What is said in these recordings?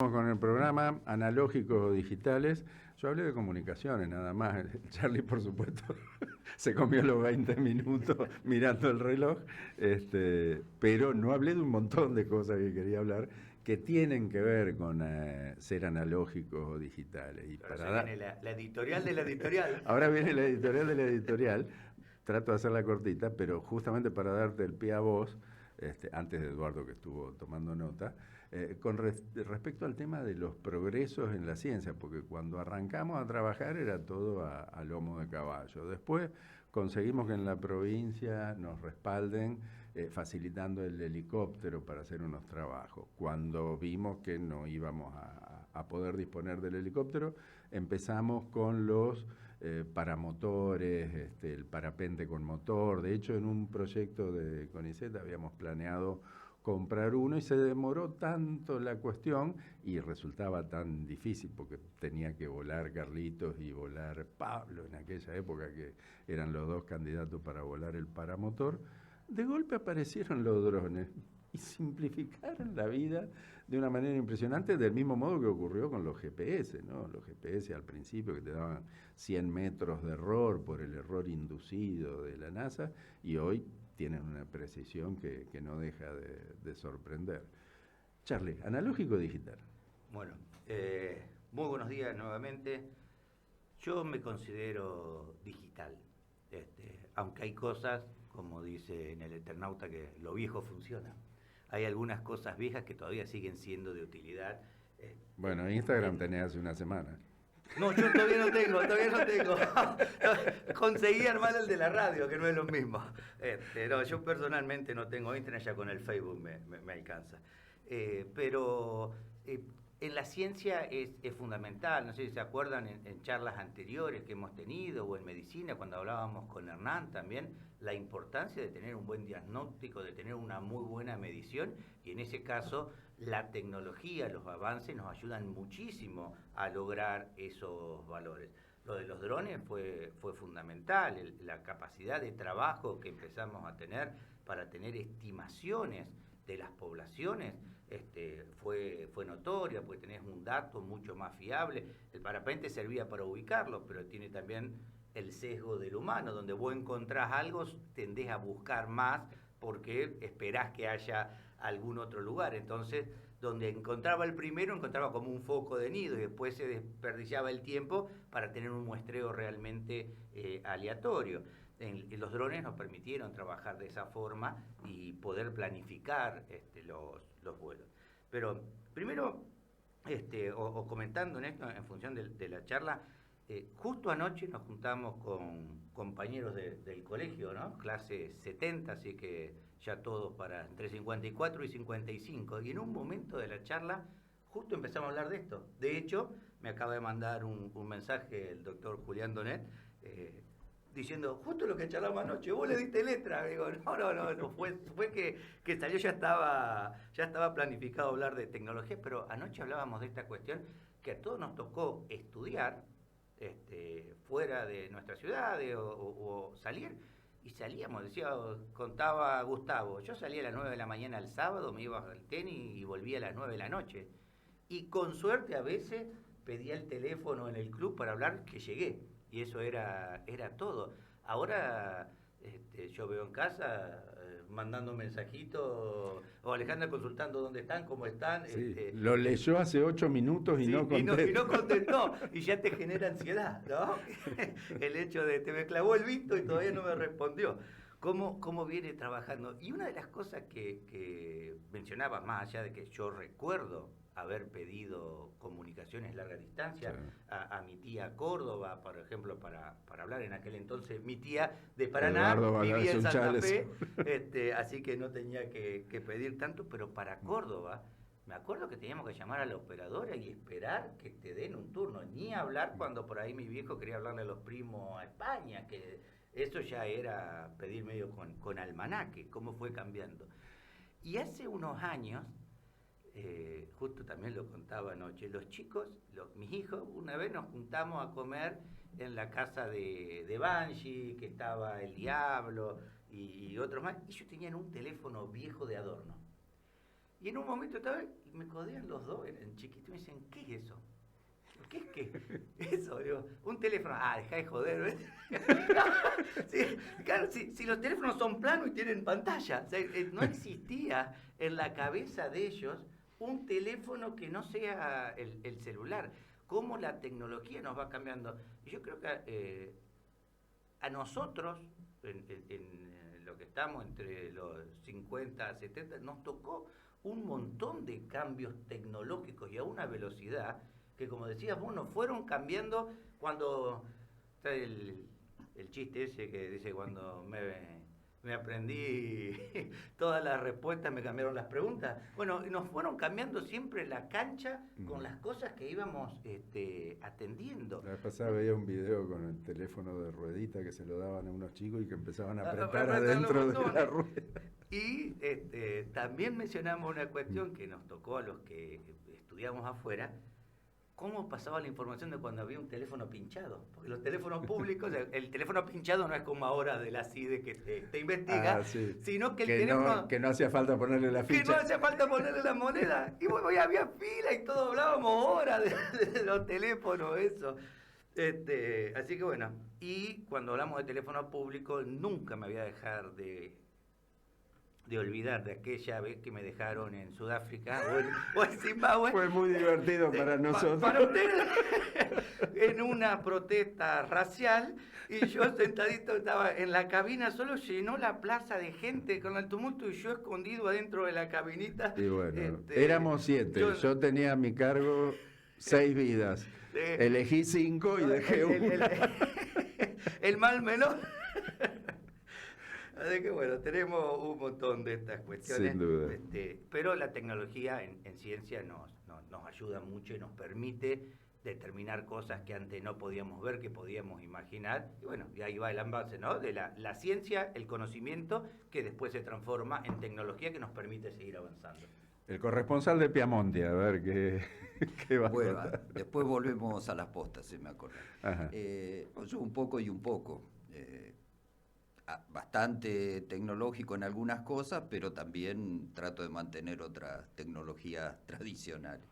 Con el programa analógicos o digitales. Yo hablé de comunicaciones nada más. Charlie, por supuesto, se comió los 20 minutos mirando el reloj, pero no hablé de un montón de cosas que quería hablar que tienen que ver con ser analógicos o digitales. Ahora se viene la editorial de la editorial. Ahora viene la editorial de la editorial. Trato de hacerla cortita, pero justamente para darte el pie a vos, antes de Eduardo que estuvo tomando nota, respecto al tema de los progresos en la ciencia, porque cuando arrancamos a trabajar era todo a lomo de caballo. Después conseguimos que en la provincia nos respalden facilitando el helicóptero para hacer unos trabajos. Cuando vimos que no íbamos a poder disponer del helicóptero, empezamos con los paramotores, el parapente con motor. De hecho, en un proyecto de CONICET habíamos planeado comprar uno y se demoró tanto la cuestión y resultaba tan difícil porque tenía que volar Carlitos y volar Pablo en aquella época, que eran los dos candidatos para volar el paramotor. De golpe aparecieron los drones y simplificaron la vida de una manera impresionante, del mismo modo que ocurrió con los GPS, ¿no? Los GPS al principio que te daban 100 metros de error por el error inducido de la NASA, y hoy tienen una precisión que no deja de sorprender. Charlie, analógico o digital. Bueno, muy buenos días nuevamente. Yo me considero digital, aunque hay cosas, como dice en el Eternauta, que lo viejo funciona. Hay algunas cosas viejas que todavía siguen siendo de utilidad. Bueno, Instagram tenés hace una semana. No, yo todavía no tengo. Conseguí armar el de la radio, que no es lo mismo. No, yo personalmente no tengo internet, ya con el Facebook me alcanza. Pero en la ciencia es fundamental, no sé si se acuerdan en charlas anteriores que hemos tenido, o en medicina, cuando hablábamos con Hernán también, la importancia de tener un buen diagnóstico, de tener una muy buena medición, y en ese caso la tecnología, los avances nos ayudan muchísimo a lograr esos valores. Lo de los drones fue fundamental, la capacidad de trabajo que empezamos a tener para tener estimaciones de las poblaciones fue notoria, porque tenés un dato mucho más fiable. El parapente servía para ubicarlo, pero tiene también el sesgo del humano, donde vos encontrás algo, tendés a buscar más porque esperás que haya algún otro lugar. Entonces, donde encontraba el primero, encontraba como un foco de nido, y después se desperdiciaba el tiempo para tener un muestreo realmente aleatorio. Los drones nos permitieron trabajar de esa forma y poder planificar los vuelos. Pero primero, o comentando en esto, en función de la charla, justo anoche nos juntamos con compañeros del colegio, ¿no? Clase 70, así que ya todos para entre 54 y 55. Y en un momento de la charla, justo empezamos a hablar de esto. De hecho, me acaba de mandar un mensaje el doctor Julián Donet, diciendo, justo lo que charlamos anoche, vos le diste letra. Digo, no, fue que salió, ya estaba planificado hablar de tecnología, pero anoche hablábamos de esta cuestión que a todos nos tocó estudiar fuera de nuestra ciudad o salir, y salíamos, contaba Gustavo, yo salía a las 9 de la mañana el sábado, me iba al tenis y volvía a las 9 de la noche, y con suerte a veces pedía el teléfono en el club para hablar que llegué, y eso era todo. Ahora yo veo en casa mandando mensajitos, o Alejandra consultando dónde están, cómo están. Sí, lo leyó hace 8 minutos y sí, no contestó. Y no contestó, y ya te genera ansiedad, ¿no? El hecho de te me clavó el visto y todavía no me respondió. ¿Cómo viene trabajando? Y una de las cosas que mencionaba, más allá de que yo recuerdo haber pedido comunicaciones larga distancia, sí, a mi tía Córdoba, por ejemplo, para hablar en aquel entonces, mi tía de Paraná vivía en Santa Fe, así que no tenía que pedir tanto, pero para Córdoba, me acuerdo que teníamos que llamar a la operadora y esperar que te den un turno, ni hablar cuando por ahí mi viejo quería hablarle a los primos a España, que eso ya era pedir medio con almanaque, cómo fue cambiando. Y hace unos años, justo también lo contaba anoche, los chicos, mis hijos, una vez nos juntamos a comer en la casa de Banshee, que estaba el Diablo y otros más, y ellos tenían un teléfono viejo de adorno. Y en un momento estaba, y me codean los dos, eran chiquitos, y me dicen, ¿qué es eso? ¿Qué es qué? Eso, digo, un teléfono. Ah, dejá de joder, ¿ves? Sí, claro, si los teléfonos son planos y tienen pantalla. O sea, no existía en la cabeza de ellos un teléfono que no sea el celular. Cómo la tecnología nos va cambiando. Y yo creo que a nosotros, en lo que estamos entre los 50, 70, nos tocó un montón de cambios tecnológicos y a una velocidad que, como decías vos, nos fueron cambiando cuando... Está el chiste ese que dice cuando me aprendí todas las respuestas, me cambiaron las preguntas. Bueno, nos fueron cambiando siempre la cancha con las cosas que íbamos atendiendo. La vez pasada veía un video con el teléfono de ruedita que se lo daban a unos chicos y que empezaban a apretar adentro de la rueda. Y también mencionamos una cuestión que nos tocó a los que estudiamos afuera, cómo pasaba la información de cuando había un teléfono pinchado. Porque los teléfonos públicos, el teléfono pinchado no es como ahora de la CIDE que te investiga, sino que el teléfono... que no hacía falta ponerle la ficha. Que no hacía falta ponerle la moneda. Y bueno, ya había fila y todo, hablábamos horas de los teléfonos, eso. Así que bueno, y cuando hablamos de teléfono público, nunca me voy a dejar de olvidar de aquella vez que me dejaron en Sudáfrica o en Zimbabue. Fue muy divertido para nosotros. Para ustedes, en una protesta racial, y yo sentadito estaba en la cabina, solo llenó la plaza de gente con el tumulto y yo escondido adentro de la cabinita. Y bueno, éramos 7, yo tenía a mi cargo 6 vidas. Elegí 5 y dejé 1. El mal menor. Así que bueno, tenemos un montón de estas cuestiones. Sin duda. Pero la tecnología en ciencia nos ayuda mucho y nos permite determinar cosas que antes no podíamos ver, que podíamos imaginar. Y bueno, y ahí va el envase, ¿no? De la ciencia, el conocimiento, que después se transforma en tecnología que nos permite seguir avanzando. El corresponsal de Piamonte, a ver qué va a contar. Después volvemos a las postas, si me acuerdo. Yo un poco y un poco. Bastante tecnológico en algunas cosas, pero también trato de mantener otras tecnologías tradicionales.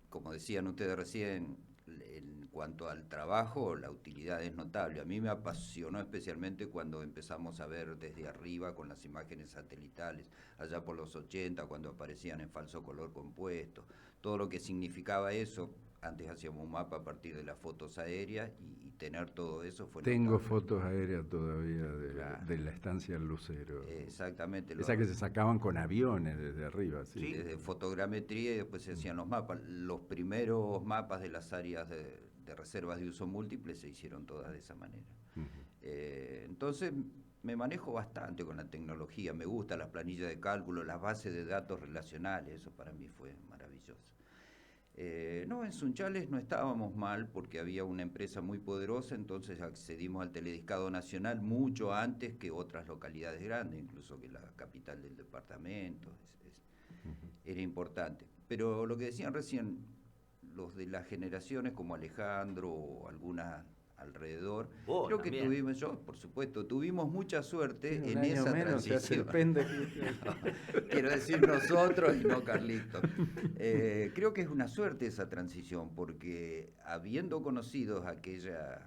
Como decían ustedes recién, en cuanto al trabajo, la utilidad es notable. A mí me apasionó especialmente cuando empezamos a ver desde arriba con las imágenes satelitales, allá por los 80, cuando aparecían en falso color compuesto. Todo lo que significaba eso. Antes hacíamos un mapa a partir de las fotos aéreas y tener todo eso fue Tengo notable. fotos aéreas todavía de la estancia del Lucero. Exactamente. Esa que se sacaban con aviones desde arriba. Sí. Desde fotogrametría y después se hacían los mapas. Los primeros mapas de las áreas de reservas de uso múltiple se hicieron todas de esa manera. Entonces me manejo bastante con la tecnología. Me gusta las planillas de cálculo, las bases de datos relacionales. Eso para mí fue maravilloso. No, en Sunchales no estábamos mal porque había una empresa muy poderosa, entonces accedimos al telediscado nacional mucho antes que otras localidades grandes, incluso que la capital del departamento. Era importante. Pero lo que decían recién, los de las generaciones como Alejandro o algunas alrededor, creo también. que tuvimos, yo por supuesto, tuvimos mucha suerte en esa transición. Quiero decir nosotros y no Carlitos. Creo que es una suerte esa transición, porque habiendo conocido aquellas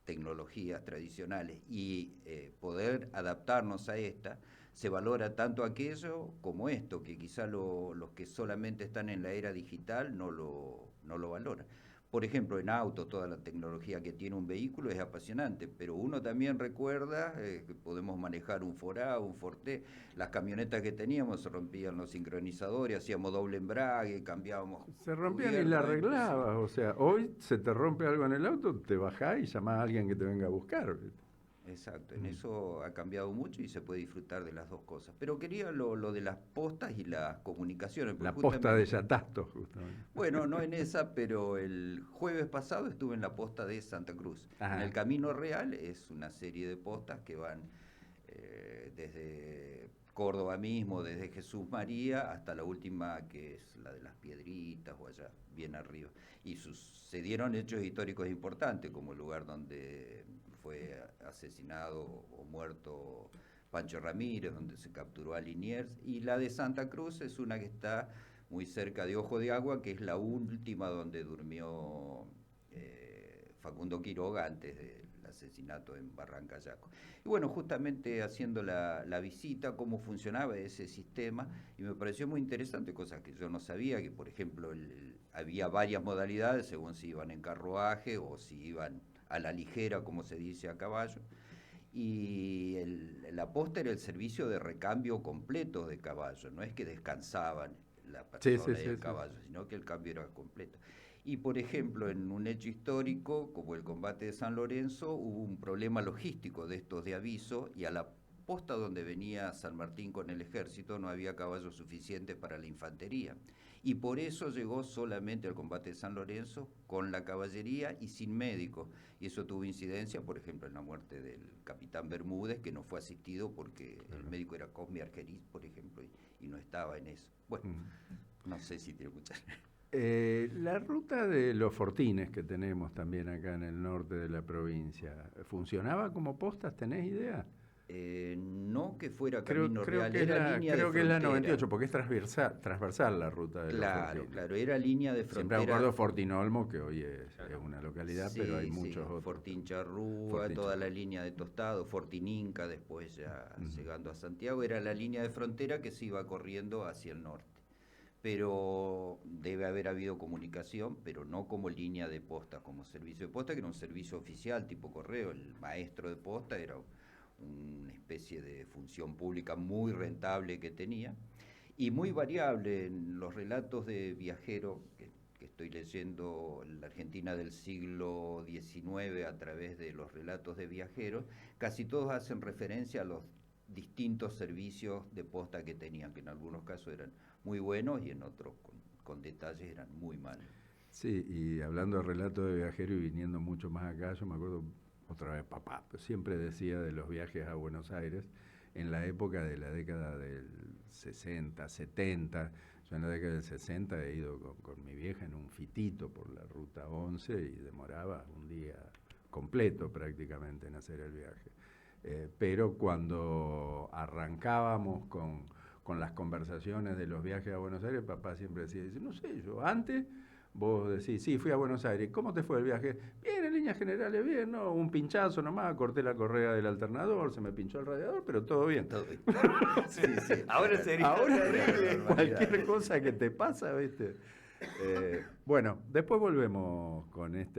tecnologías tradicionales y poder adaptarnos a esta, se valora tanto aquello como esto, que quizá los que solamente están en la era digital no lo valoran. Por ejemplo, en auto, toda la tecnología que tiene un vehículo es apasionante, pero uno también recuerda que podemos manejar un Forá, un Forte, las camionetas que teníamos se rompían los sincronizadores, hacíamos doble embrague, cambiábamos... Se rompían y la arreglabas, o sea, hoy se te rompe algo en el auto, te bajás y llamás a alguien que te venga a buscar. Exacto, en eso ha cambiado mucho y se puede disfrutar de las dos cosas. Pero quería lo de las postas y las comunicaciones. La posta de Yatasto, justamente. Bueno, no en esa, pero el jueves pasado estuve en la posta de Santa Cruz. Ajá. En el Camino Real es una serie de postas que van desde Córdoba mismo, desde Jesús María, hasta la última que es la de las Piedritas o allá, bien arriba. Y sucedieron hechos históricos importantes, como el lugar donde fue asesinado o muerto Pancho Ramírez, donde se capturó a Liniers, y la de Santa Cruz es una que está muy cerca de Ojo de Agua, que es la última donde durmió Facundo Quiroga antes del asesinato en Barranca Yaco. Y bueno, justamente haciendo la visita, cómo funcionaba ese sistema, y me pareció muy interesante, cosas que yo no sabía, que por ejemplo había varias modalidades según si iban en carruaje o si iban a la ligera, como se dice, a caballo. Y la posta era el servicio de recambio completo de caballo, no es que descansaban la persona y el caballo, sino que el cambio era completo. Y por ejemplo, en un hecho histórico, como el combate de San Lorenzo, hubo un problema logístico de estos de aviso, y a la posta donde venía San Martín con el ejército no había caballos suficientes para la infantería. Y por eso llegó solamente al combate de San Lorenzo con la caballería y sin médico. Y eso tuvo incidencia, por ejemplo, en la muerte del capitán Bermúdez, que no fue asistido porque el médico era Cosme Argerich, por ejemplo, y no estaba en eso. Bueno, no sé si tiene muchas... La ruta de los Fortines que tenemos también acá en el norte de la provincia, ¿funcionaba como postas? ¿Tenés idea? No que fuera Camino Real, que era línea de frontera. Creo que es la 98, porque es transversal la ruta de los Fortines. Claro, era línea de frontera. Siempre me acuerdo Fortinolmo, que hoy es una localidad, pero hay muchos otros. Fortín Charrúa, toda la línea de Tostado, Fortín Inca, después ya llegando a Santiago, era la línea de frontera que se iba corriendo hacia el norte. Pero debe haber habido comunicación, pero no como línea de posta, como servicio de posta, que era un servicio oficial tipo correo. El maestro de posta era una especie de función pública muy rentable que tenía y muy variable. En los relatos de viajeros que estoy leyendo en la Argentina del siglo XIX a través de los relatos de viajeros, casi todos hacen referencia a los distintos servicios de posta que tenían, que en algunos casos eran muy buenos y en otros con detalles eran muy malos. Sí, y hablando de relatos de viajeros y viniendo mucho más acá, yo me acuerdo otra vez papá, pues siempre decía de los viajes a Buenos Aires en la época de la década del 60, 70. Yo en la década del 60 he ido con mi vieja en un fitito por la ruta 11 y demoraba un día completo prácticamente en hacer el viaje. Pero cuando arrancábamos con las conversaciones de los viajes a Buenos Aires, papá siempre decía, no sé, yo antes... Vos decís, sí, fui a Buenos Aires. ¿Cómo te fue el viaje? Bien, en líneas generales, bien, ¿no? Un pinchazo nomás, corté la correa del alternador, se me pinchó el radiador, pero todo bien. Todo bien. Sí. Ahora sería cualquier cosa que te pasa, ¿viste? Bueno, después volvemos con este